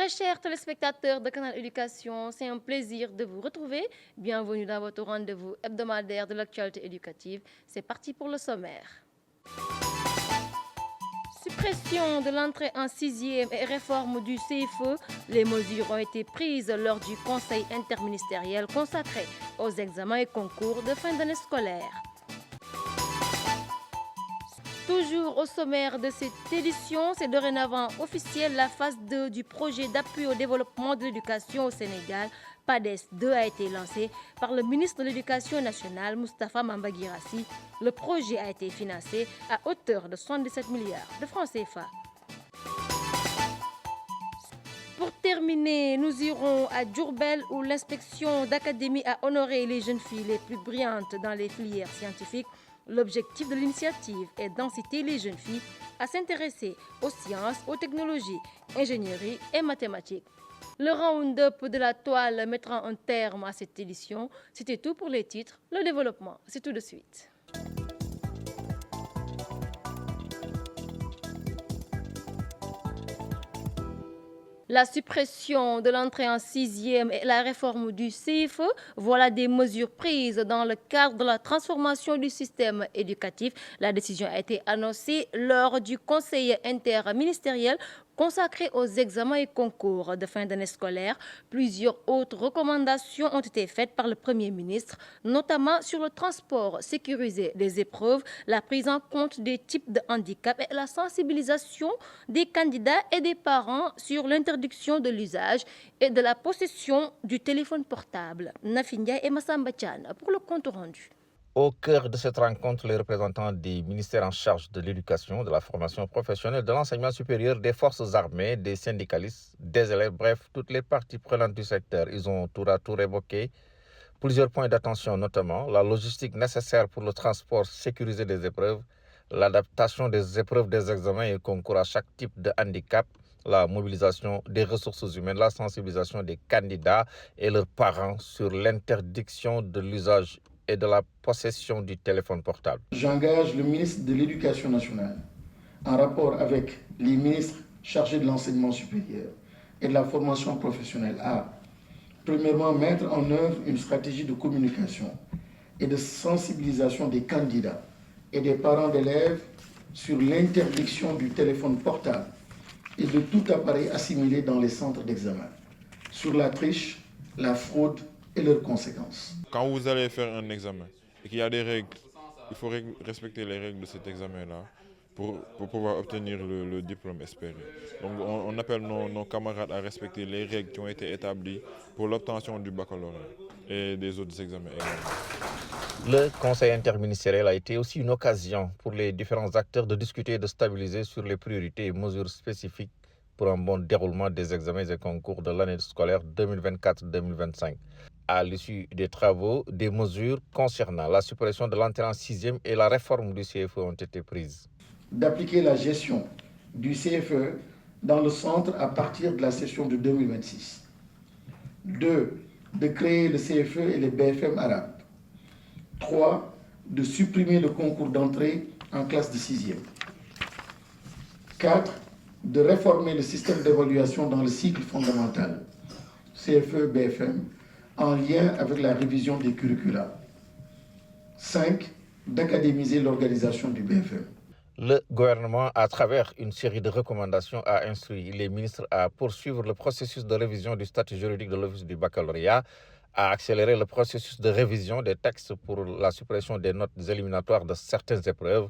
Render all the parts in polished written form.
Très chers téléspectateurs de Canal Éducation, c'est un plaisir de vous retrouver. Bienvenue dans votre rendez-vous hebdomadaire de l'actualité éducative. C'est parti pour le sommaire. Suppression de l'entrée en sixième et réforme du CFE. Les mesures ont été prises lors du conseil interministériel consacré aux examens et concours de fin d'année scolaire. Toujours au sommaire de cette édition, c'est dorénavant officiel, la phase 2 du projet d'appui au développement de l'éducation au Sénégal, PADES 2, a été lancée par le ministre de l'Éducation nationale, Moustapha Mamba Guirassy. Le projet a été financé à hauteur de 77 milliards de francs CFA. Pour terminer, nous irons à Diourbel où l'inspection d'académie a honoré les jeunes filles les plus brillantes dans les filières scientifiques. L'objectif de l'initiative est d'inciter les jeunes filles à s'intéresser aux sciences, aux technologies, ingénierie et mathématiques. Le round-up de la toile mettra un terme à cette édition. C'était tout pour les titres. Le développement, c'est tout de suite. La suppression de l'entrée en sixième et la réforme du CFE, voilà des mesures prises dans le cadre de la transformation du système éducatif. La décision a été annoncée lors du conseil interministériel consacré aux examens et concours de fin d'année scolaire. Plusieurs autres recommandations ont été faites par le Premier ministre, notamment sur le transport sécurisé des épreuves, la prise en compte des types de handicap et la sensibilisation des candidats et des parents sur l'interdiction de l'usage et de la possession du téléphone portable. Nafindia et Massamba Tchane pour le compte rendu. Au cœur de cette rencontre, les représentants des ministères en charge de l'éducation, de la formation professionnelle, de l'enseignement supérieur, des forces armées, des syndicalistes, des élèves, bref, toutes les parties prenantes du secteur. Ils ont tour à tour évoqué plusieurs points d'attention, notamment la logistique nécessaire pour le transport sécurisé des épreuves, l'adaptation des épreuves des examens et concours à chaque type de handicap, la mobilisation des ressources humaines, la sensibilisation des candidats et leurs parents sur l'interdiction de l'usage et de la possession du téléphone portable. J'engage le ministre de l'Éducation nationale, en rapport avec les ministres chargés de l'enseignement supérieur et de la formation professionnelle, à, premièrement, mettre en œuvre une stratégie de communication et de sensibilisation des candidats et des parents d'élèves sur l'interdiction du téléphone portable et de tout appareil assimilé dans les centres d'examen, sur la triche, la fraude et leurs conséquences. Quand vous allez faire un examen et qu'il y a des règles, il faut respecter les règles de cet examen-là pour pouvoir obtenir le diplôme espéré. Donc on appelle nos camarades à respecter les règles qui ont été établies pour l'obtention du baccalauréat et des autres examens également. Le conseil interministériel a été aussi une occasion pour les différents acteurs de discuter et de stabiliser sur les priorités et mesures spécifiques pour un bon déroulement des examens et concours de l'année scolaire 2024-2025. À l'issue des travaux, des mesures concernant la suppression de l'entrée en sixième et la réforme du CFE ont été prises. D'appliquer la gestion du CFE dans le centre à partir de la session de 2026. 2. De créer le CFE et les BFM arabes. 3. De supprimer le concours d'entrée en classe de sixième. 4. De réformer le système d'évaluation dans le cycle fondamental, CFE, BFM, en lien avec la révision des curricula. 5. D'académiser l'organisation du BFM. Le gouvernement, à travers une série de recommandations, a instruit les ministres à poursuivre le processus de révision du statut juridique de l'Office du baccalauréat, à accélérer le processus de révision des textes pour la suppression des notes éliminatoires de certaines épreuves,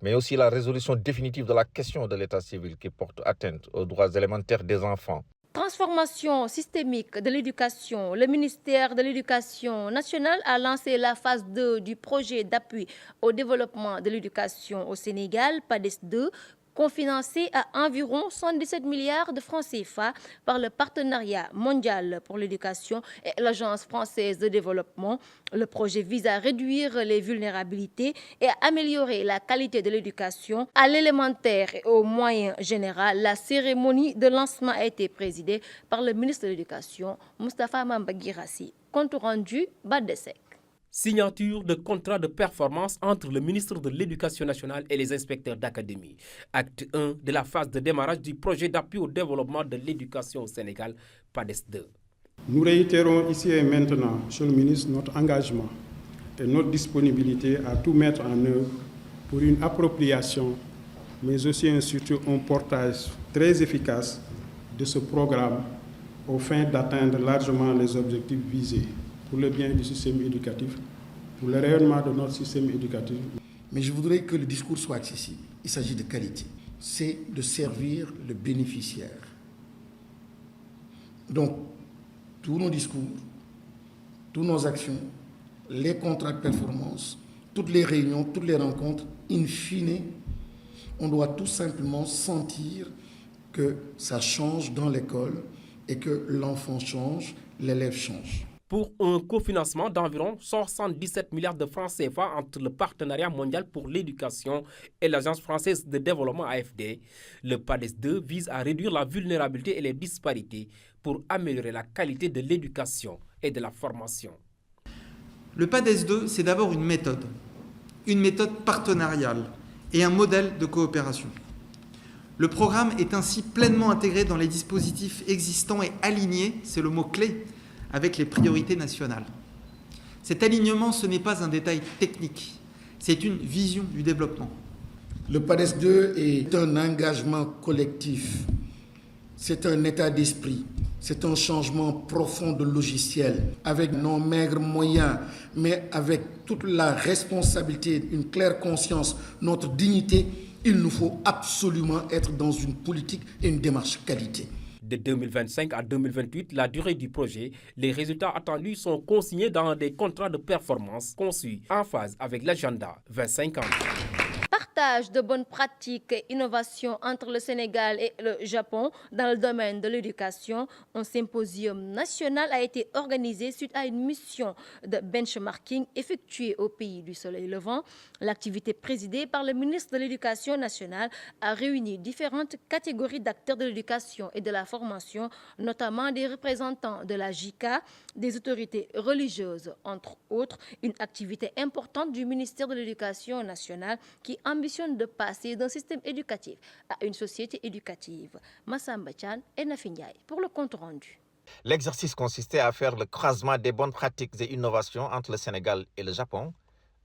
mais aussi la résolution définitive de la question de l'état civil qui porte atteinte aux droits élémentaires des enfants. Transformation systémique de l'éducation. Le ministère de l'Éducation nationale a lancé la phase 2 du projet d'appui au développement de l'éducation au Sénégal, PADES 2, cofinancé à environ 117 milliards de francs CFA par le Partenariat mondial pour l'éducation et l'Agence française de développement. Le projet vise à réduire les vulnérabilités et à améliorer la qualité de l'éducation à l'élémentaire et au moyen général. La cérémonie de lancement a été présidée par le ministre de l'Éducation, Moustapha Mamba Guirassy. Compte rendu, Badesek. Signature de contrat de performance entre le ministre de l'Éducation nationale et les inspecteurs d'académie. Acte 1 de la phase de démarrage du projet d'appui au développement de l'éducation au Sénégal, PADES 2. Nous réitérons ici et maintenant, Monsieur le ministre, notre engagement et notre disponibilité à tout mettre en œuvre pour une appropriation, mais aussi et surtout un portage très efficace de ce programme aux fins d'atteindre largement les objectifs visés pour le bien du système éducatif, pour le rayonnement de notre système éducatif. Mais je voudrais que le discours soit accessible. Il s'agit de qualité. C'est de servir le bénéficiaire. Donc, tous nos discours, toutes nos actions, les contrats de performance, toutes les réunions, toutes les rencontres, in fine, on doit tout simplement sentir que ça change dans l'école et que l'enfant change, l'élève change. Pour un cofinancement d'environ 77 milliards de francs CFA entre le Partenariat mondial pour l'éducation et l'Agence française de développement AFD, le PADES 2 vise à réduire la vulnérabilité et les disparités pour améliorer la qualité de l'éducation et de la formation. Le PADES 2, c'est d'abord une méthode partenariale et un modèle de coopération. Le programme est ainsi pleinement intégré dans les dispositifs existants et aligné, c'est le mot-clé, avec les priorités nationales. Cet alignement, ce n'est pas un détail technique, c'est une vision du développement. Le PADES 2 est un engagement collectif, c'est un état d'esprit, c'est un changement profond de logiciel, avec nos maigres moyens, mais avec toute la responsabilité, une claire conscience, notre dignité. Il nous faut absolument être dans une politique et une démarche qualité. De 2025 à 2028, la durée du projet, les résultats attendus sont consignés dans des contrats de performance conçus en phase avec l'agenda 2050. Partage de bonnes pratiques et innovations entre le Sénégal et le Japon dans le domaine de l'éducation. Un symposium national a été organisé suite à une mission de benchmarking effectuée au pays du soleil levant. L'activité présidée par le ministre de l'Éducation nationale a réuni différentes catégories d'acteurs de l'éducation et de la formation, notamment des représentants de la JICA, des autorités religieuses, entre autres. Une activité importante du ministère de l'Éducation nationale qui ambitionne de passer d'un système éducatif à une société éducative. Massamba Chan et Nafi Ndiaye pour le compte rendu. L'exercice consistait à faire le croisement des bonnes pratiques et innovations entre le Sénégal et le Japon.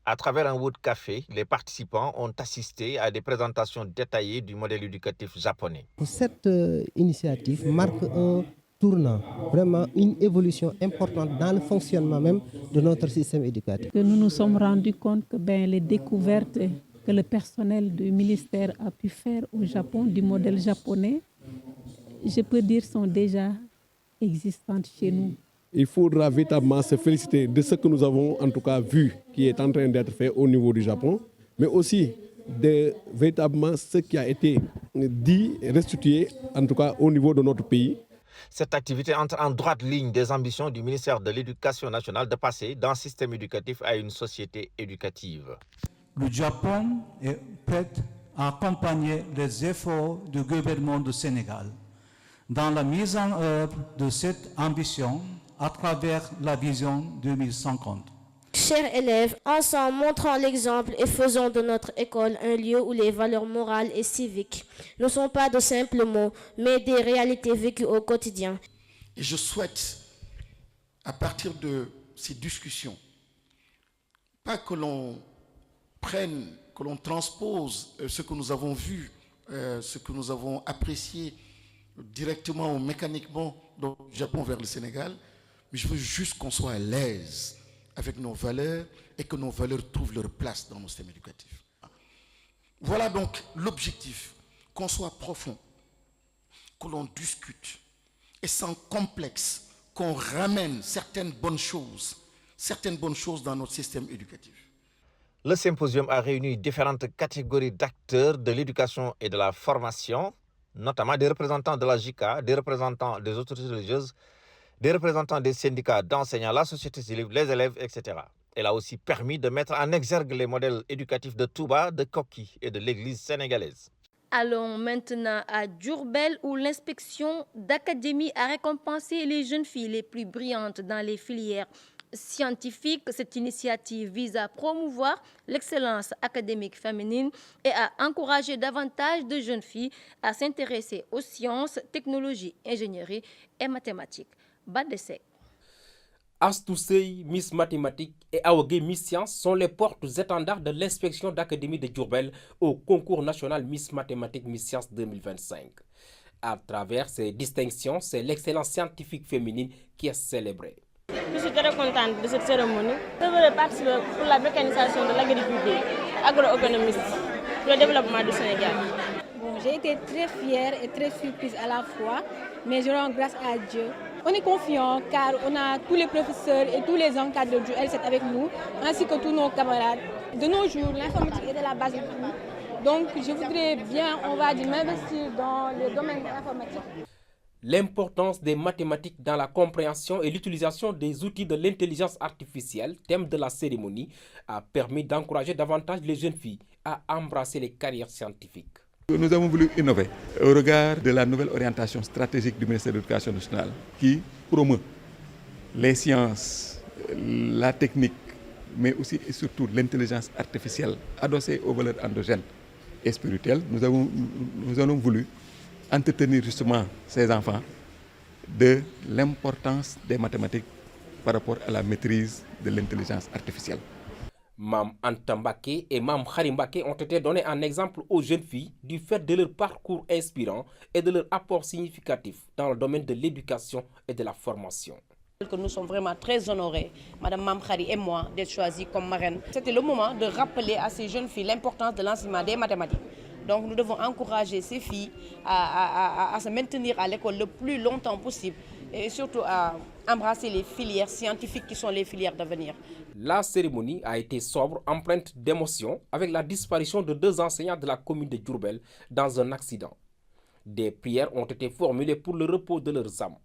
À travers un wood café, les participants ont assisté à des présentations détaillées du modèle éducatif japonais. Cette initiative marque un tournant, vraiment une évolution importante dans le fonctionnement même de notre système éducatif. Nous nous sommes rendus compte que les découvertes que le personnel du ministère a pu faire au Japon du modèle japonais, je peux dire, sont déjà existantes chez nous. Il faudra véritablement se féliciter de ce que nous avons en tout cas vu qui est en train d'être fait au niveau du Japon, mais aussi de véritablement ce qui a été dit et restitué en tout cas au niveau de notre pays. Cette activité entre en droite ligne des ambitions du ministère de l'Éducation nationale de passer d'un système éducatif à une société éducative. Le Japon est prêt à accompagner les efforts du gouvernement du Sénégal dans la mise en œuvre de cette ambition à travers la vision 2050. Chers élèves, ensemble montrons l'exemple et faisons de notre école un lieu où les valeurs morales et civiques ne sont pas de simples mots, mais des réalités vécues au quotidien. Et je souhaite, à partir de ces discussions, pas que l'on prenne, que l'on transpose ce que nous avons vu, ce que nous avons apprécié directement ou mécaniquement du Japon vers le Sénégal, mais je veux juste qu'on soit à l'aise avec nos valeurs et que nos valeurs trouvent leur place dans nos systèmes éducatifs. Voilà donc l'objectif, qu'on soit profond, que l'on discute et sans complexe, qu'on ramène certaines bonnes choses dans notre système éducatif. Le symposium a réuni différentes catégories d'acteurs de l'éducation et de la formation, notamment des représentants de la JICA, des représentants des autorités religieuses, des représentants des syndicats d'enseignants, la société civile, les élèves, etc. Elle a aussi permis de mettre en exergue les modèles éducatifs de Touba, de Koki et de l'église sénégalaise. Allons maintenant à Diourbel où l'inspection d'académie a récompensé les jeunes filles les plus brillantes dans les filières scientifique. Cette initiative vise à promouvoir l'excellence académique féminine et à encourager davantage de jeunes filles à s'intéresser aux sciences, technologies, ingénierie et mathématiques. Badesek. Astou Sey, Miss Mathématiques et Aogué Miss Sciences sont les porte-étendards de l'inspection d'académie de Diourbel au concours national Miss Mathématiques Miss Sciences 2025. À travers ces distinctions, c'est l'excellence scientifique féminine qui est célébrée. Je suis très contente de cette cérémonie. Je voudrais participer pour la mécanisation de l'agriculture agroéconomiste pour le développement du Sénégal. Bon, j'ai été très fière et très surprise à la fois, mais je rends grâce à Dieu. On est confiant car on a tous les professeurs et tous les encadreurs du L7 avec nous, ainsi que tous nos camarades. De nos jours, l'informatique est à la base de tout. Donc je voudrais bien, on va dire, m'investir dans le domaine de l'informatique. L'importance des mathématiques dans la compréhension et l'utilisation des outils de l'intelligence artificielle, thème de la cérémonie, a permis d'encourager davantage les jeunes filles à embrasser les carrières scientifiques. Nous avons voulu innover au regard de la nouvelle orientation stratégique du ministère de l'Éducation nationale qui promeut les sciences, la technique, mais aussi et surtout l'intelligence artificielle adossée aux valeurs endogènes et spirituelles. Nous avons voulu entretenir justement ces enfants de l'importance des mathématiques par rapport à la maîtrise de l'intelligence artificielle. Mam Anta Mbaké et Mam Khary Mbaké ont été donnés en exemple aux jeunes filles du fait de leur parcours inspirant et de leur apport significatif dans le domaine de l'éducation et de la formation. Nous sommes vraiment très honorés, Madame Mam Khary et moi, d'être choisis comme marraine. C'était le moment de rappeler à ces jeunes filles l'importance de l'enseignement des mathématiques. Donc nous devons encourager ces filles à se maintenir à l'école le plus longtemps possible et surtout à embrasser les filières scientifiques qui sont les filières d'avenir. La cérémonie a été sobre, empreinte d'émotion, avec la disparition de 2 enseignants de la commune de Diourbel dans un accident. Des prières ont été formulées pour le repos de leurs âmes.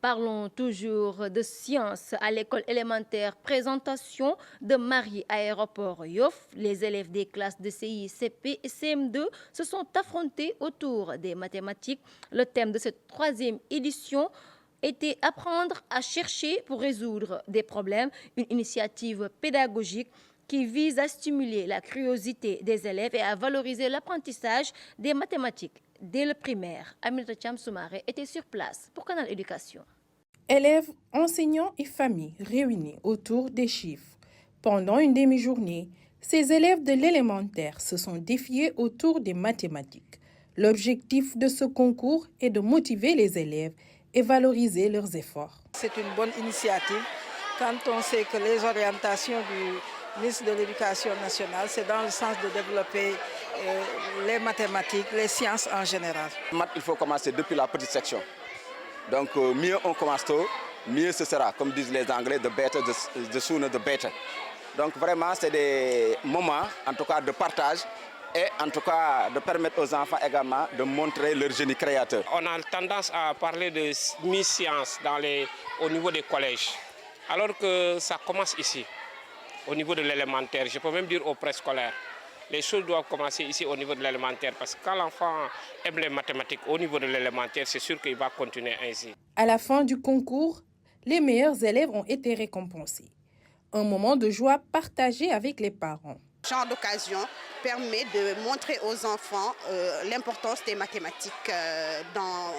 Parlons toujours de sciences à l'école élémentaire. Présentation de Marie Aéroport Yoff. Les élèves des classes de CI, CP et CM2 se sont affrontés autour des mathématiques. Le thème de cette 3e édition était apprendre à chercher pour résoudre des problèmes. Une initiative pédagogique qui vise à stimuler la curiosité des élèves et à valoriser l'apprentissage des mathématiques dès le primaire. Aminata Thiam Soumaré était sur place pour Canal Éducation. Élèves, enseignants et familles réunis autour des chiffres. Pendant une demi-journée, ces élèves de l'élémentaire se sont défiés autour des mathématiques. L'objectif de ce concours est de motiver les élèves et valoriser leurs efforts. C'est une bonne initiative quand on sait que les orientations du ministre de l'Éducation nationale, c'est dans le sens de développer les mathématiques, les sciences en général. Il faut commencer depuis la petite section. Donc mieux on commence tôt, mieux ce sera. Comme disent les Anglais, the better, the sooner, the better. Donc vraiment, c'est des moments, en tout cas, de partage et en tout cas de permettre aux enfants également de montrer leur génie créateur. On a tendance à parler de Miss Science au niveau des collèges, alors que ça commence ici, au niveau de l'élémentaire, je peux même dire au préscolaire. Les choses doivent commencer ici au niveau de l'élémentaire parce que quand l'enfant aime les mathématiques au niveau de l'élémentaire, c'est sûr qu'il va continuer ainsi. À la fin du concours, les meilleurs élèves ont été récompensés. Un moment de joie partagé avec les parents. Ce genre d'occasion permet de montrer aux enfants l'importance des mathématiques dans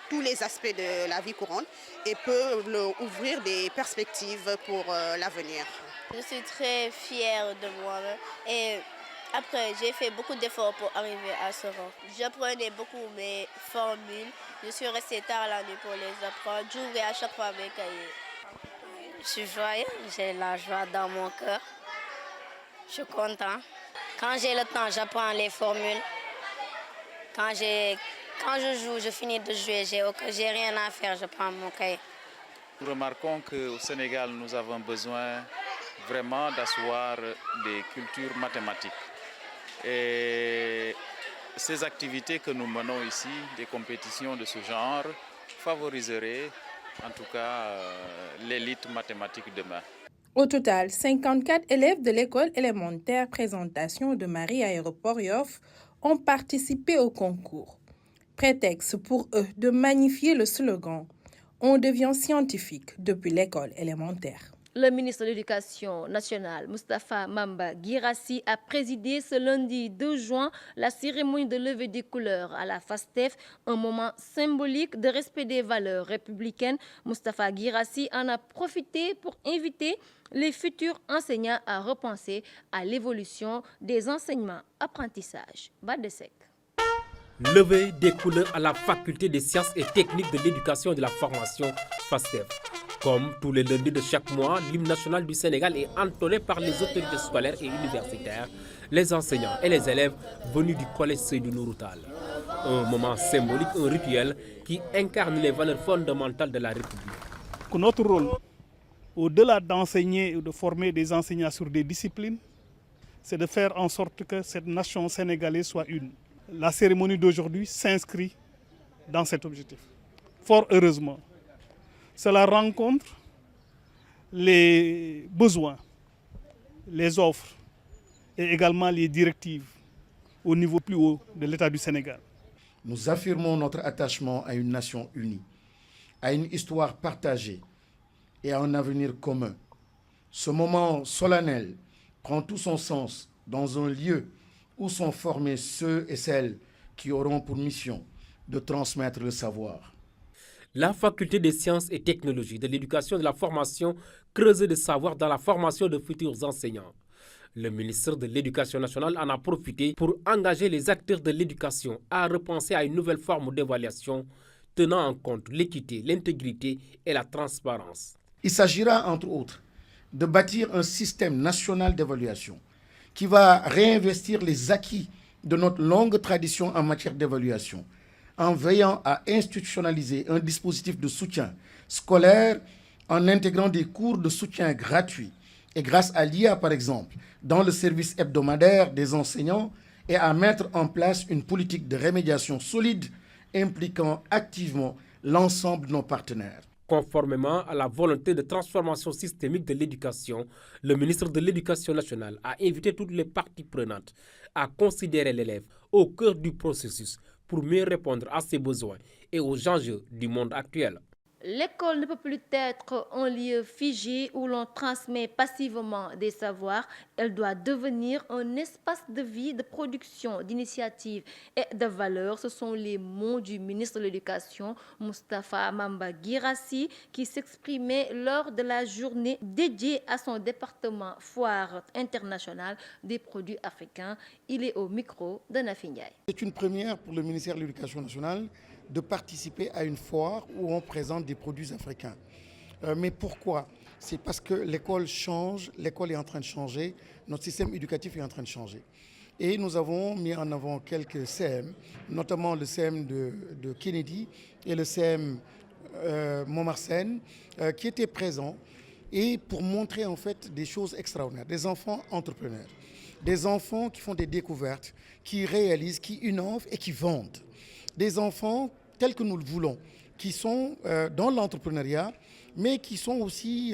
tous les aspects de la vie courante et peut leur ouvrir des perspectives pour l'avenir. Je suis très fière de moi-même et après j'ai fait beaucoup d'efforts pour arriver à ce rang. J'apprenais beaucoup mes formules, je suis restée tard la nuit pour les apprendre, j'ouvrais à chaque fois mes cahiers. Je suis joyeuse, j'ai la joie dans mon cœur. Je suis content. Quand j'ai le temps, j'apprends les formules. Quand je joue, je finis de jouer, j'ai rien à faire, je prends mon cahier. Nous remarquons qu'au Sénégal, nous avons besoin vraiment d'asseoir des cultures mathématiques. Et ces activités que nous menons ici, des compétitions de ce genre, favoriseraient en tout cas l'élite mathématique demain. Au total, 54 élèves de l'école élémentaire présentation de Marie Aéroport Yoff ont participé au concours. Prétexte pour eux de magnifier le slogan on devient scientifique depuis l'école élémentaire. Le ministre de l'Éducation nationale, Moustapha Mamba Guirassy, a présidé ce lundi 2 juin la cérémonie de levée des couleurs à la FASTEF, un moment symbolique de respect des valeurs républicaines. Moustapha Guirassy en a profité pour inviter les futurs enseignants à repenser à l'évolution des enseignements-apprentissages. Badesek. Levée des couleurs à la faculté des sciences et techniques de l'éducation et de la formation FASTEF. Comme tous les lundis de chaque mois, l'hymne national du Sénégal est entonné par les autorités scolaires et universitaires, les enseignants et les élèves venus du collège Seydou Nourou Tall. Un moment symbolique, un rituel qui incarne les valeurs fondamentales de la République. Notre rôle, au-delà d'enseigner ou de former des enseignants sur des disciplines, c'est de faire en sorte que cette nation sénégalaise soit une. La cérémonie d'aujourd'hui s'inscrit dans cet objectif. Fort heureusement, cela rencontre les besoins, les offres et également les directives au niveau plus haut de l'État du Sénégal. Nous affirmons notre attachement à une nation unie, à une histoire partagée et à un avenir commun. Ce moment solennel prend tout son sens dans un lieu où sont formés ceux et celles qui auront pour mission de transmettre le savoir. La faculté des sciences et technologies, de l'éducation et de la formation creuse de savoir dans la formation de futurs enseignants. Le ministre de l'Éducation nationale en a profité pour engager les acteurs de l'éducation à repenser à une nouvelle forme d'évaluation tenant en compte l'équité, l'intégrité et la transparence. Il s'agira entre autres de bâtir un système national d'évaluation qui va réinvestir les acquis de notre longue tradition en matière d'évaluation, en veillant à institutionnaliser un dispositif de soutien scolaire en intégrant des cours de soutien gratuits et grâce à l'IA par exemple, dans le service hebdomadaire des enseignants et à mettre en place une politique de rémédiation solide impliquant activement l'ensemble de nos partenaires. Conformément à la volonté de transformation systémique de l'éducation, le ministre de l'Éducation nationale a invité toutes les parties prenantes à considérer l'élève au cœur du processus pour mieux répondre à ses besoins et aux enjeux du monde actuel. L'école ne peut plus être un lieu figé où l'on transmet passivement des savoirs. Elle doit devenir un espace de vie, de production, d'initiative et de valeur. Ce sont les mots du ministre de l'Éducation, Moustapha Mamba Guirassy, qui s'exprimait lors de la journée dédiée à son département Foire internationale des produits africains. Il est au micro de Nafi Ndiaye. C'est une première pour le ministère de l'Éducation nationale de participer à une foire où on présente des produits africains. Mais pourquoi? C'est parce que l'école change, l'école est en train de changer, notre système éducatif est en train de changer. Et nous avons mis en avant quelques CM, notamment le CM de Kennedy et le CM Montmarsen, qui étaient présents et pour montrer en fait des choses extraordinaires, des enfants entrepreneurs, des enfants qui font des découvertes, qui réalisent, qui innovent et qui vendent. Des enfants tels que nous le voulons, qui sont dans l'entrepreneuriat, mais qui sont aussi,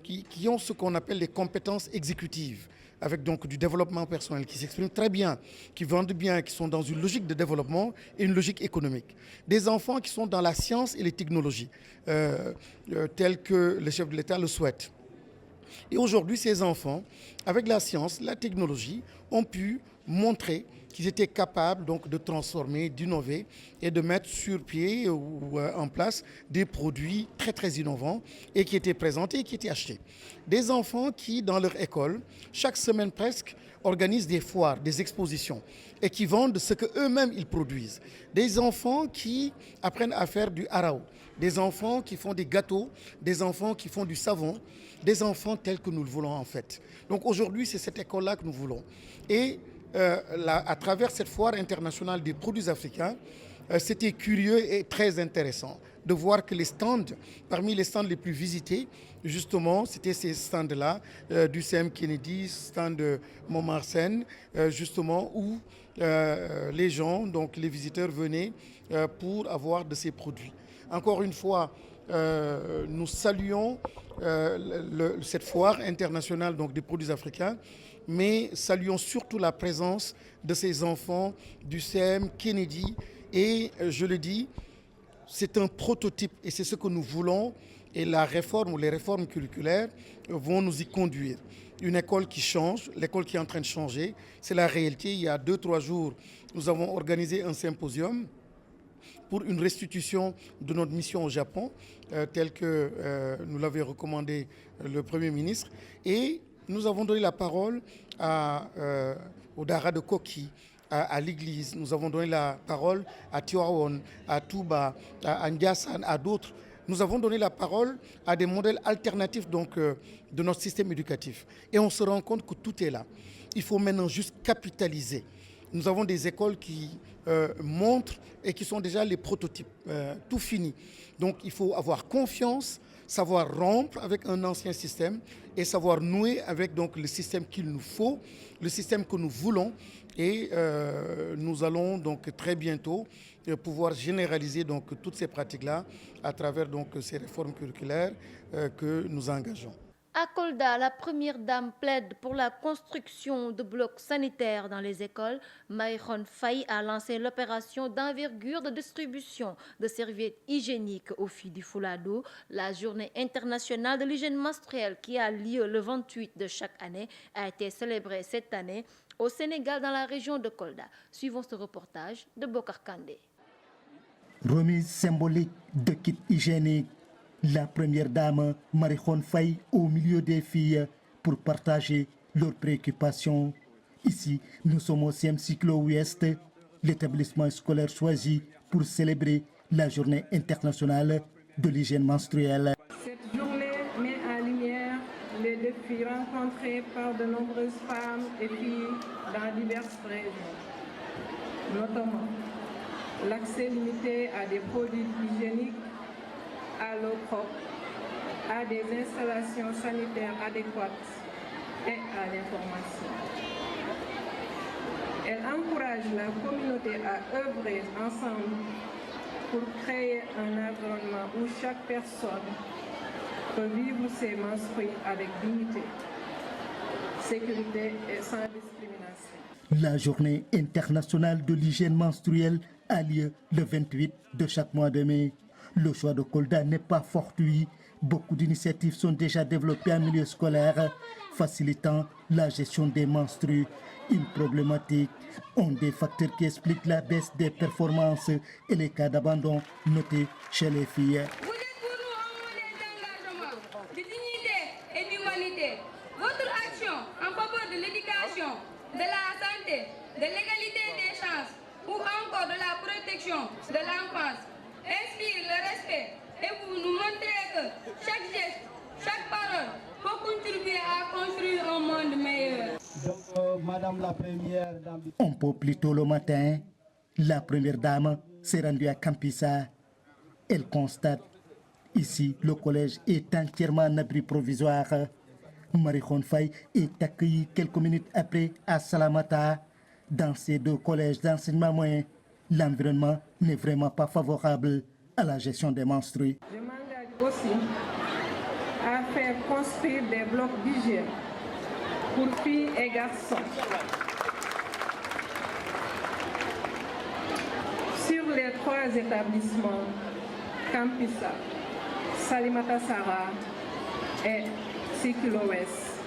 qui ont ce qu'on appelle les compétences exécutives, avec donc du développement personnel, qui s'expriment très bien, qui vendent bien, qui sont dans une logique de développement et une logique économique. Des enfants qui sont dans la science et les technologies, tels que le chef de l'État le souhaite. Et aujourd'hui, ces enfants, avec la science, la technologie, ont pu montrer qu'ils étaient capables donc de transformer, d'innover et de mettre sur pied ou en place des produits très très innovants et qui étaient présentés et qui étaient achetés. Des enfants qui, dans leur école, chaque semaine presque, organisent des foires, des expositions et qui vendent ce qu'eux-mêmes ils produisent. Des enfants qui apprennent à faire du harao, des enfants qui font des gâteaux, des enfants qui font du savon, des enfants tels que nous le voulons en fait. Donc aujourd'hui, c'est cette école-là que nous voulons. Et à travers cette foire internationale des produits africains, c'était curieux et très intéressant de voir que les stands, parmi les stands les plus visités, justement, c'était ces stands-là, du CM Kennedy, stand de Montmarsen, justement, où les gens, donc les visiteurs venaient pour avoir de ces produits. Encore une fois, nous saluons cette foire internationale donc, des produits africains, mais saluons surtout la présence de ces enfants du CM Kennedy et, je le dis, c'est un prototype et c'est ce que nous voulons. Et la réforme ou les réformes curriculaires vont nous y conduire. Une école qui change, l'école qui est en train de changer, c'est la réalité. Il y a 2-3 jours, nous avons organisé un symposium pour une restitution de notre mission au Japon, telle que nous l'avait recommandé le Premier ministre. Et nous avons donné la parole au Dara de Koki, à l'église. Nous avons donné la parole à Tiwaron, à Touba, à Ndiassane, à d'autres. Nous avons donné la parole à des modèles alternatifs de notre système éducatif. Et on se rend compte que tout est là. Il faut maintenant juste capitaliser. Nous avons des écoles qui montrent et qui sont déjà les prototypes, tout fini. Donc il faut avoir confiance, savoir rompre avec un ancien système et savoir nouer avec donc, le système qu'il nous faut, le système que nous voulons. Et nous allons donc très bientôt pouvoir généraliser donc, toutes ces pratiques-là à travers donc, ces réformes curriculaires que nous engageons. À Kolda, la première dame plaide pour la construction de blocs sanitaires dans les écoles. Maïkhone Faye a lancé l'opération d'envergure de distribution de serviettes hygiéniques aux filles du Foulado. La journée internationale de l'hygiène menstruelle qui a lieu le 28 de chaque année a été célébrée cette année au Sénégal dans la région de Kolda. Suivons ce reportage de Bokar Kandé. Remise symbolique de kits hygiéniques. La première dame, Maïkhone Faye, au milieu des filles pour partager leurs préoccupations. Ici, nous sommes au CM Cyclo-Ouest, l'établissement scolaire choisi pour célébrer la journée internationale de l'hygiène menstruelle. Cette journée met en lumière les défis rencontrés par de nombreuses femmes et filles dans diverses régions, notamment l'accès limité à des produits hygiéniques, à l'eau propre, à des installations sanitaires adéquates et à l'information. Elle encourage la communauté à œuvrer ensemble pour créer un environnement où chaque personne peut vivre ses menstrues avec dignité, sécurité et sans discrimination. La journée internationale de l'hygiène menstruelle a lieu le 28 de chaque mois de mai. Le choix de Kolda n'est pas fortuit. Beaucoup d'initiatives sont déjà développées en milieu scolaire, facilitant la gestion des menstrues. Une problématique, un des facteurs qui explique la baisse des performances et les cas d'abandon notés chez les filles. Vous êtes pour nous un modèle d'engagement, de dignité et d'humanité. Votre action en faveur de l'éducation, de la santé, de l'égalité des chances ou encore de la protection de l'enfance inspire le respect et vous nous montrez que chaque geste, chaque parole peut contribuer à construire un monde meilleur. Madame la première dame. Un peu plus tôt le matin, la première dame s'est rendue à Campissa. Elle constate ici le collège est entièrement en abri provisoire. Maïkhone Faye est accueillie quelques minutes après à Salamata. Dans ces deux collèges d'enseignement moyen, l'environnement n'est vraiment pas favorable à la gestion des menstrues. Je m'engage aussi à faire construire des blocs d'hygiène pour filles et garçons. Sur les 3 établissements, Campissa, Salimata Sara et Cyclo-Ouest,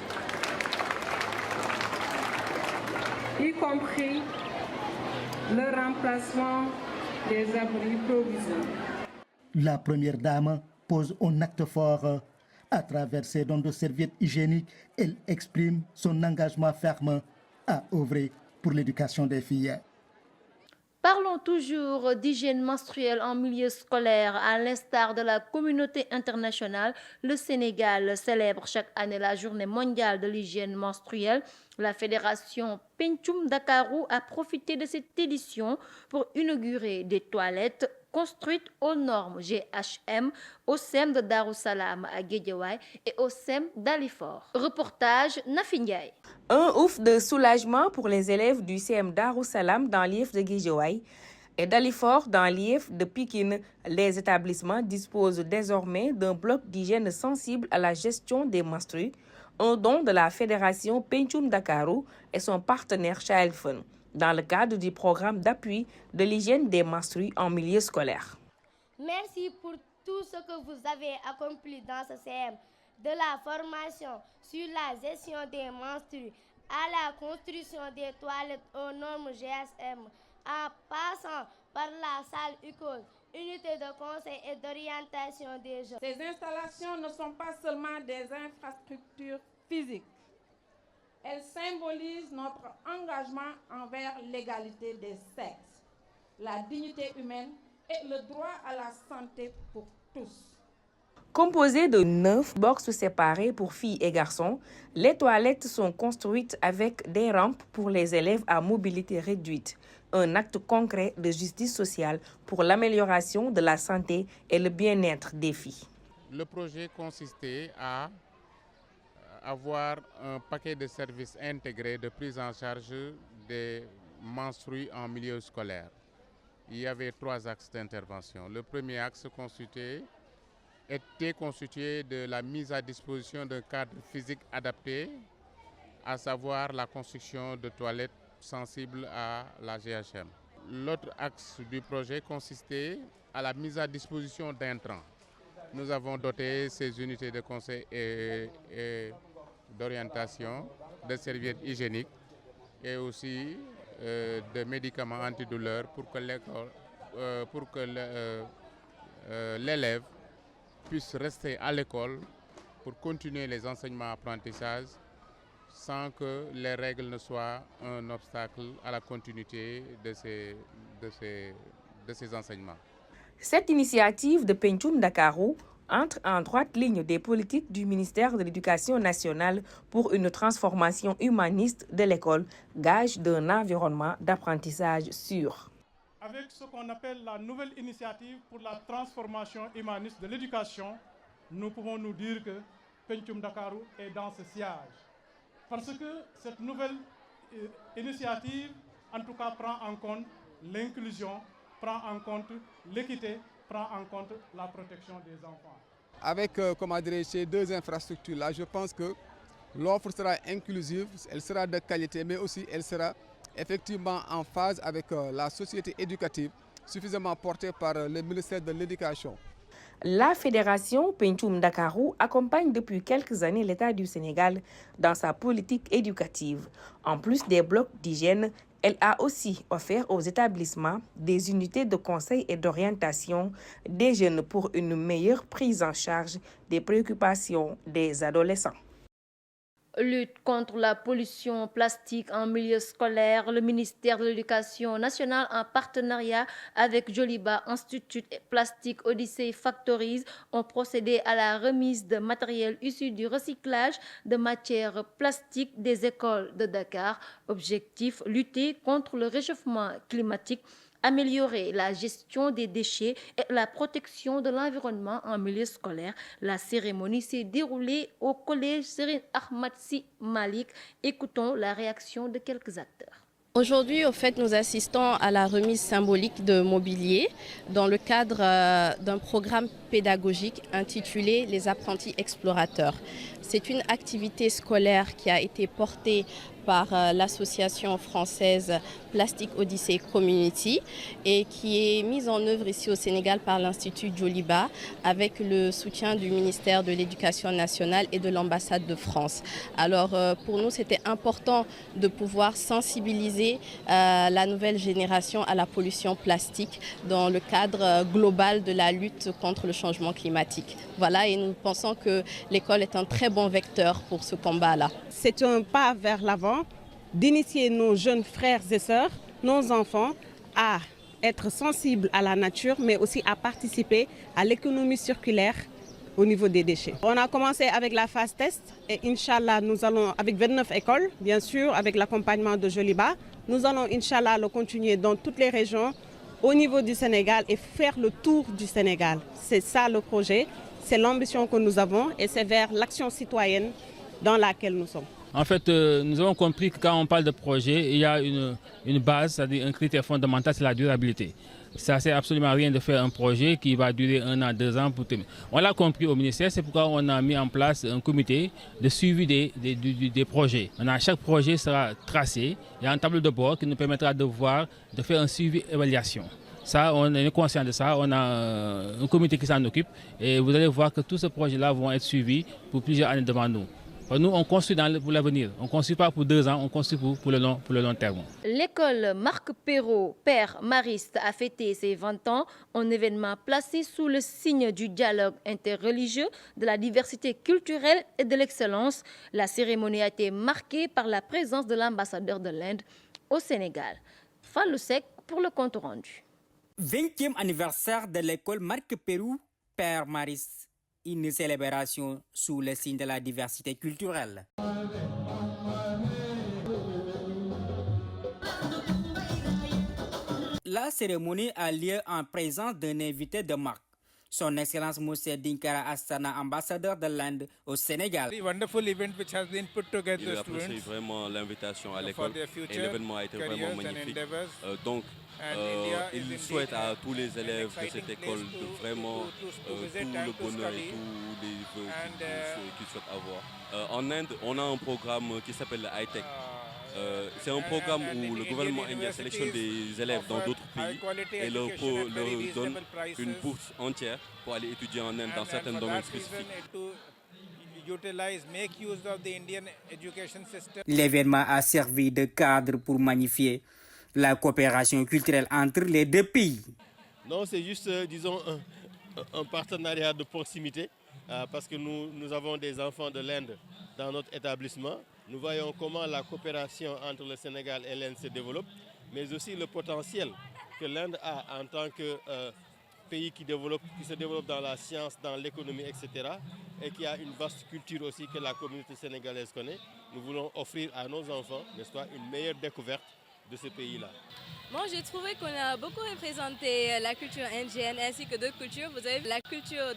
y compris le remplacement des abris provisoires. La première dame pose un acte fort. À travers ses dons de serviettes hygiéniques, elle exprime son engagement ferme à œuvrer pour l'éducation des filles. Parlons toujours d'hygiène menstruelle en milieu scolaire. À l'instar de la communauté internationale, le Sénégal célèbre chaque année la journée mondiale de l'hygiène menstruelle. La fédération Pencum Dakarou a profité de cette édition pour inaugurer des toilettes construites aux normes GHM au SEM de Darussalam à Guédiawaye et au SEM d'Alifort. Reportage Nafi Ndiaye. Un ouf de soulagement pour les élèves du CM Darussalam dans l'IEF de Guédiawaye et d'Alifort dans l'IEF de Pikine. Les établissements disposent désormais d'un bloc d'hygiène sensible à la gestion des menstrues, un don de la fédération Pencum Dakarou et son partenaire Child Fund, dans le cadre du programme d'appui de l'hygiène des menstrues en milieu scolaire. Merci pour tout ce que vous avez accompli dans ce CM, de la formation sur la gestion des menstrues à la construction des toilettes aux normes GSM, en passant par la salle UCOS, unité de conseil et d'orientation des jeunes. Ces installations ne sont pas seulement des infrastructures physiques. Elles symbolisent notre engagement envers l'égalité des sexes, la dignité humaine et le droit à la santé pour tous. Composées de 9 boxes séparées pour filles et garçons, les toilettes sont construites avec des rampes pour les élèves à mobilité réduite. Un acte concret de justice sociale pour l'amélioration de la santé et le bien-être des filles. Le projet consistait à avoir un paquet de services intégrés de prise en charge des menstrues en milieu scolaire. Il y avait 3 axes d'intervention. Le premier axe était constitué de la mise à disposition d'un cadre physique adapté, à savoir la construction de toilettes sensibles à la GHM. L'autre axe du projet consistait à la mise à disposition d'intrants. Nous avons doté ces unités de conseil et d'orientation de serviettes hygiéniques et aussi de médicaments antidouleurs pour que l'élève puisse rester à l'école pour continuer les enseignements-apprentissages sans que les règles ne soient un obstacle à la continuité de ces enseignements. Cette initiative de Pencum Dakarou entre en droite ligne des politiques du ministère de l'Éducation nationale pour une transformation humaniste de l'école, gage d'un environnement d'apprentissage sûr. Avec ce qu'on appelle la nouvelle initiative pour la transformation humaniste de l'éducation, nous pouvons nous dire que Pencum Dakarou est dans ce sillage. Parce que cette nouvelle initiative, en tout cas, prend en compte l'inclusion, prend en compte l'équité, prend en compte la protection des enfants. Avec ces 2 infrastructures-là, je pense que l'offre sera inclusive, elle sera de qualité, mais aussi elle sera effectivement en phase avec la société éducative, suffisamment portée par le ministère de l'Éducation. La Fédération Pencum Dakarou accompagne depuis quelques années l'État du Sénégal dans sa politique éducative. En plus des blocs d'hygiène, elle a aussi offert aux établissements des unités de conseil et d'orientation des jeunes pour une meilleure prise en charge des préoccupations des adolescents. Lutte contre la pollution plastique en milieu scolaire, le ministère de l'Éducation nationale en partenariat avec Joliba Institut Plastique Odyssey Factories ont procédé à la remise de matériel issu du recyclage de matières plastiques des écoles de Dakar. Objectif, lutter contre le réchauffement climatique, améliorer la gestion des déchets et la protection de l'environnement en milieu scolaire. La cérémonie s'est déroulée au collège Serigne Ahmad Sy Malik. Écoutons la réaction de quelques acteurs. Aujourd'hui, au fait, nous assistons à la remise symbolique de mobilier dans le cadre d'un programme pédagogique intitulé « Les apprentis explorateurs ». C'est une activité scolaire qui a été portée par l'association française Plastic Odyssey Community et qui est mise en œuvre ici au Sénégal par l'Institut Joliba avec le soutien du ministère de l'Éducation nationale et de l'ambassade de France. Alors pour nous, c'était important de pouvoir sensibiliser la nouvelle génération à la pollution plastique dans le cadre global de la lutte contre le changement climatique. Voilà, et nous pensons que l'école est un très bon vecteur pour ce combat-là. C'est un pas vers l'avant d'initier nos jeunes frères et sœurs, nos enfants, à être sensibles à la nature, mais aussi à participer à l'économie circulaire au niveau des déchets. On a commencé avec la phase test et Inch'Allah, nous allons, avec 29 écoles, bien sûr, avec l'accompagnement de Joliba, nous allons Inch'Allah le continuer dans toutes les régions au niveau du Sénégal et faire le tour du Sénégal. C'est ça le projet, c'est l'ambition que nous avons et c'est vers l'action citoyenne dans laquelle nous sommes. En fait, nous avons compris que quand on parle de projet, il y a une base, c'est-à-dire un critère fondamental, c'est la durabilité. Ça ne sert absolument à rien de faire un projet qui va durer 1 an, 2 ans. On l'a compris au ministère, c'est pourquoi on a mis en place un comité de suivi des projets. Chaque projet sera tracé, il y a un tableau de bord qui nous permettra de faire un suivi-évaluation. Ça, on est conscient de ça. On a un comité qui s'en occupe. Et vous allez voir que tous ces projets-là vont être suivis pour plusieurs années devant nous. Nous, on construit pour l'avenir. On ne construit pas pour 2 ans, on construit pour le long terme. L'école Marc Perrault, père mariste, a fêté ses 20 ans, un événement placé sous le signe du dialogue interreligieux, de la diversité culturelle et de l'excellence. La cérémonie a été marquée par la présence de l'ambassadeur de l'Inde au Sénégal. Fallou Seck pour le compte rendu. 20e anniversaire de l'école Marc Perrault, père mariste. Une célébration sous le signe de la diversité culturelle. La cérémonie a lieu en présence d'un invité de marque, Son Excellence Moussa Dinkara Astana, ambassadeur de l'Inde au Sénégal. Wonderful event which has been put together Il apprécie vraiment l'invitation à l'école et l'événement a été vraiment magnifique. Donc, il souhaite à tous les élèves de cette école de vraiment tout le bonheur et tous les vœux qu'ils souhaitent avoir. En Inde, on a un programme qui s'appelle le High Tech. C'est un programme où le gouvernement indien sélectionne des élèves dans d'autres pays et leur donne une bourse entière pour aller étudier en Inde dans certains domaines spécifiques. L'événement a servi de cadre pour magnifier la coopération culturelle entre les deux pays. Non, c'est juste, disons, un partenariat de proximité parce que nous avons des enfants de l'Inde dans notre établissement. Nous voyons comment la coopération entre le Sénégal et l'Inde se développe, mais aussi le potentiel que l'Inde a en tant que pays qui se développe dans la science, dans l'économie, etc. et qui a une vaste culture aussi que la communauté sénégalaise connaît. Nous voulons offrir à nos enfants, n'est-ce pas, une meilleure découverte de ce pays-là. Moi, j'ai trouvé qu'on a beaucoup représenté la culture indienne ainsi que d'autres cultures. Vous avez la culture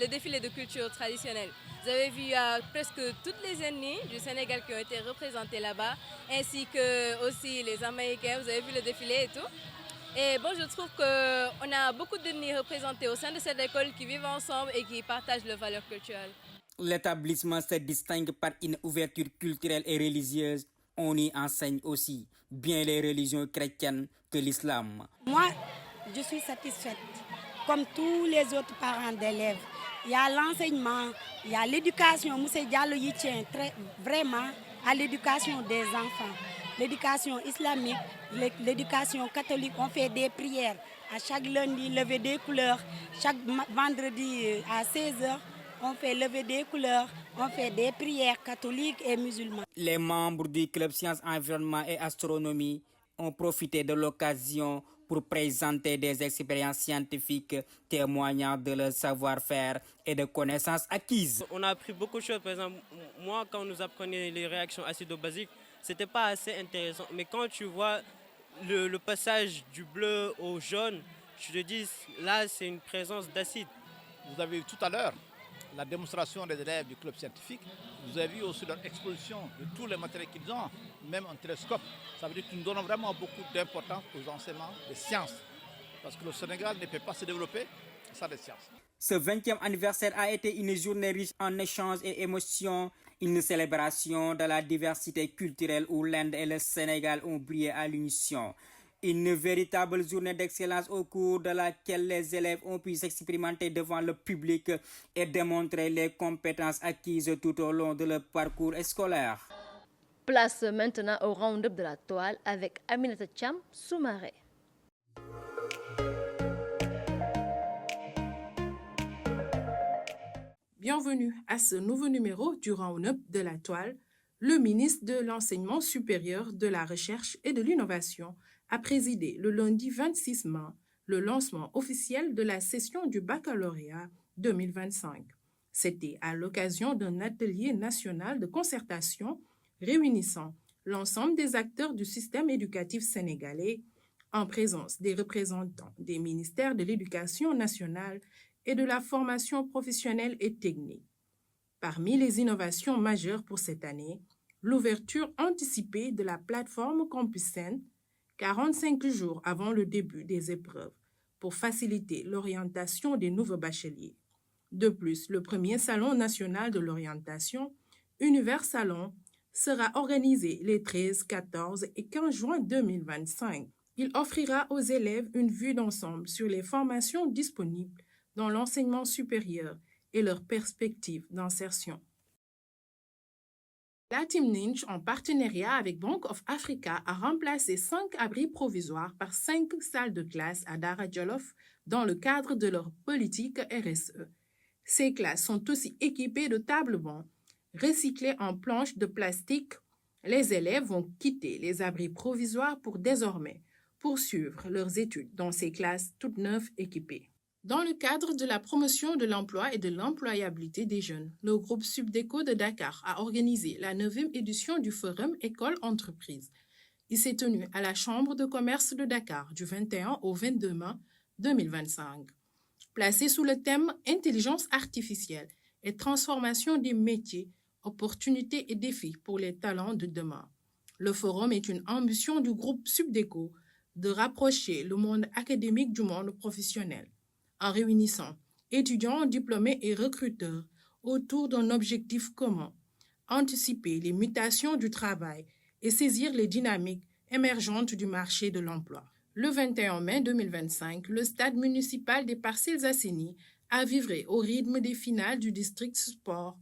le défilé de culture traditionnelle. Vous avez vu presque toutes les ethnies du Sénégal qui ont été représentées là-bas, ainsi que aussi les Américains. Vous avez vu le défilé et tout. Et bon, je trouve qu'on a beaucoup d'ethnies représentées au sein de cette école qui vivent ensemble et qui partagent leurs valeurs culturelles. L'établissement se distingue par une ouverture culturelle et religieuse. On y enseigne aussi bien les religions chrétiennes que l'islam. Moi, je suis satisfaite, comme tous les autres parents d'élèves. Il y a l'enseignement, il y a l'éducation. Moussa Diallo y tient vraiment à l'éducation des enfants. L'éducation islamique, l'éducation catholique, on fait des prières. À chaque lundi, lever des couleurs. Chaque vendredi à 16h, on fait lever des couleurs. On fait des prières catholiques et musulmanes. Les membres du club Sciences, Environnement et Astronomie ont profité de l'occasion pour présenter des expériences scientifiques témoignant de leur savoir-faire et de connaissances acquises. On a appris beaucoup de choses. Par exemple, moi, quand nous apprenions les réactions acido-basiques, ce n'était pas assez intéressant. Mais quand tu vois le passage du bleu au jaune, tu te dis, là, c'est une présence d'acide. Vous avez vu tout à l'heure la démonstration des élèves du club scientifique. Vous avez vu aussi leur exposition de tous les matériels qu'ils ont, même un télescope. Ça veut dire que nous donnons vraiment beaucoup d'importance aux enseignements des sciences. Parce que le Sénégal ne peut pas se développer sans les sciences. Ce 20e anniversaire a été une journée riche en échanges et émotions, une célébration de la diversité culturelle où l'Inde et le Sénégal ont brillé à l'unisson. Une véritable journée d'excellence au cours de laquelle les élèves ont pu s'expérimenter devant le public et démontrer les compétences acquises tout au long de leur parcours scolaire. Place maintenant au round-up de la toile avec Aminata Cham Soumaré. Bienvenue à ce nouveau numéro du round-up de la toile. Le ministre de l'Enseignement supérieur, de la Recherche et de l'Innovation a présidé le lundi 26 mai le lancement officiel de la session du baccalauréat 2025. C'était à l'occasion d'un atelier national de concertation réunissant l'ensemble des acteurs du système éducatif sénégalais en présence des représentants des ministères de l'Éducation nationale et de la formation professionnelle et technique. Parmi les innovations majeures pour cette année, l'ouverture anticipée de la plateforme CampusSen 45 jours avant le début des épreuves pour faciliter l'orientation des nouveaux bacheliers. De plus, le premier Salon national de l'orientation, Univers Salon, sera organisé les 13, 14 et 15 juin 2025. Il offrira aux élèves une vue d'ensemble sur les formations disponibles dans l'enseignement supérieur et leurs perspectives d'insertion. La Team Ninch, en partenariat avec Bank of Africa, a remplacé 5 abris provisoires par 5 salles de classe à Dara Djolof dans le cadre de leur politique RSE. Ces classes sont aussi équipées de tables-bancs recyclés en planches de plastique. Les élèves vont quitter les abris provisoires pour désormais poursuivre leurs études dans ces classes toutes neuves équipées. Dans le cadre de la promotion de l'emploi et de l'employabilité des jeunes, le groupe Subdeco de Dakar a organisé la 9e édition du Forum École-Entreprise. Il s'est tenu à la Chambre de commerce de Dakar du 21 au 22 mai 2025. Placé sous le thème « Intelligence artificielle et transformation des métiers, opportunités et défis pour les talents de demain », le forum est une ambition du groupe Subdeco de rapprocher le monde académique du monde professionnel, en réunissant étudiants, diplômés et recruteurs autour d'un objectif commun, anticiper les mutations du travail et saisir les dynamiques émergentes du marché de l'emploi. Le 21 mai 2025, le stade municipal des Parcelles Assainies a vibré au rythme des finales du district sport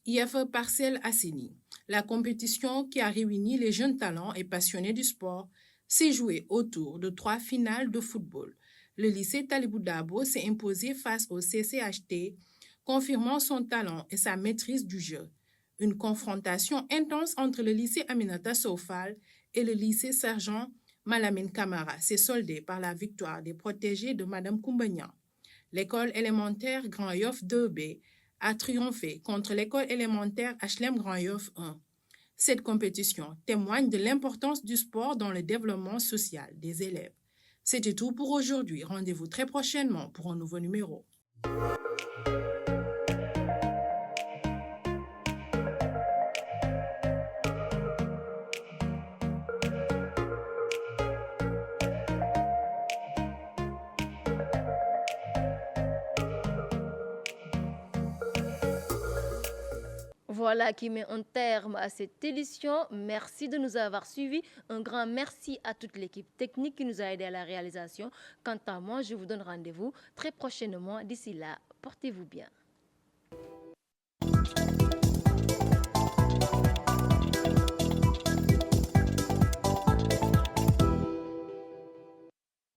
IFE Parcelles Assainies. La compétition qui a réuni les jeunes talents et passionnés du sport s'est jouée autour de 3 finales de football. Le lycée Talibou Dabo s'est imposé face au CCHT, confirmant son talent et sa maîtrise du jeu. Une confrontation intense entre le lycée Aminata Sow Fall et le lycée Sergent Malamine Camara s'est soldée par la victoire des protégés de Madame Koumbagnan. L'école élémentaire Grand Yoff 2B a triomphé contre l'école élémentaire HLM Grand Yoff 1. Cette compétition témoigne de l'importance du sport dans le développement social des élèves. C'était tout pour aujourd'hui. Rendez-vous très prochainement pour un nouveau numéro. Voilà qui met un terme à cette édition. Merci de nous avoir suivis. Un grand merci à toute l'équipe technique qui nous a aidés à la réalisation. Quant à moi, je vous donne rendez-vous très prochainement. D'ici là, portez-vous bien.